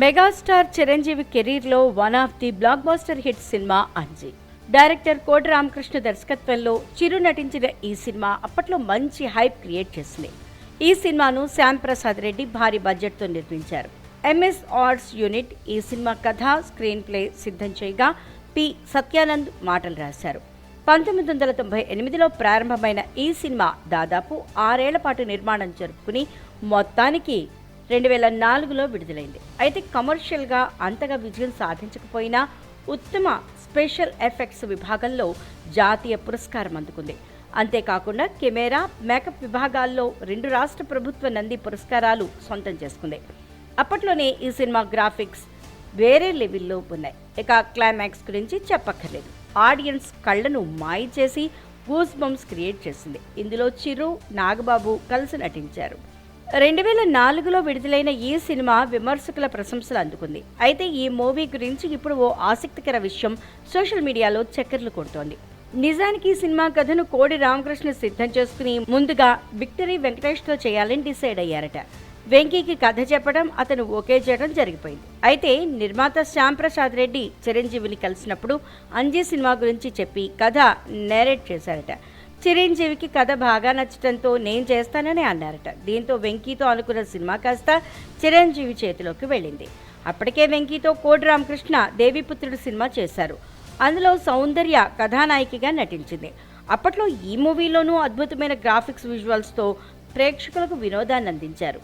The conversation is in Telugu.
మెగాస్టార్ చిరంజీవి కెరీర్లో one of the blockbuster hit cinema Anji. Director Kodi Ramakrishna దర్శకత్వంలో చిరు నటించిన ఈ సినిమా అప్పట్లో మంచి హైప్ క్రియేట్ చేసింది. ఈ సినిమాను శ్యామ్ ప్రసాద్ రెడ్డి భారీ బడ్జెట్తో నిర్మించారు. ఎంఎస్ ఆర్ట్స్ యూనిట్ ఈ సినిమా కథ, స్క్రీన్ ప్లే సిద్ధం చేయగా పి సత్యానంద్ మాటలు రాశారు. 1998లో ప్రారంభమైన ఈ సినిమా దాదాపు 6 ఏళ్ల పాటు నిర్మాణం జరుపుకుని మొత్తానికి 2004లో విడుదలైంది. అయితే కమర్షియల్గా అంతగా విజయం సాధించకపోయినా ఉత్తమ స్పెషల్ ఎఫెక్ట్స్ విభాగంలో జాతీయ పురస్కారం అందుకుంది. అంతేకాకుండా కెమెరా, మేకప్ విభాగాల్లో 2 రాష్ట్ర ప్రభుత్వ నంది పురస్కారాలు సొంతం చేసుకుంది. అప్పట్లోనే ఈ సినిమా గ్రాఫిక్స్ వేరే లెవెల్లో ఉన్నాయి. ఇక క్లైమాక్స్ గురించి చెప్పక్కర్లేదు. ఆడియన్స్ కళ్లను మాయ చేసి గూస్ బంప్స్ క్రియేట్ చేసింది. ఇందులో చిరు, నాగబాబు కలిసి నటించారు. 2004లో విడుదలైన ఈ సినిమా విమర్శకుల ప్రశంసలు అందుకుంది. అయితే ఈ మూవీ గురించి ఇప్పుడు ఓ ఆసక్తికర విషయం సోషల్ మీడియాలో చక్కర్లు కొడుతోంది. నిజానికి ఈ సినిమా కథను కోడి రామకృష్ణ సిద్ధం చేసుకుని ముందుగా విక్టరీ వెంకటేష్తో చేయాలని డిసైడ్ అయ్యారట. వెంకీకి కథ చెప్పడం, అతను ఓకే చేయడం జరిగిపోయింది. అయితే నిర్మాత శ్యామ్ ప్రసాద్ రెడ్డి చిరంజీవిని కలిసినప్పుడు అంజీ సినిమా గురించి చెప్పి కథ నేరేట్ చేశారట. చిరంజీవికి కథ బాగా నచ్చడంతో నేను చేస్తానని అన్నారట. దీంతో వెంకీతో అనుకున్న సినిమా కాస్త చిరంజీవి చేతిలోకి వెళ్ళింది. అప్పటికే వెంకీతో కోడి రామకృష్ణ దేవిపుత్రుడు సినిమా చేశారు. అందులో సౌందర్య కథానాయికగా నటించింది. అప్పట్లో ఈ మూవీలోనూ అద్భుతమైన గ్రాఫిక్స్ విజువల్స్తో ప్రేక్షకులకు వినోదాన్ని అందించారు.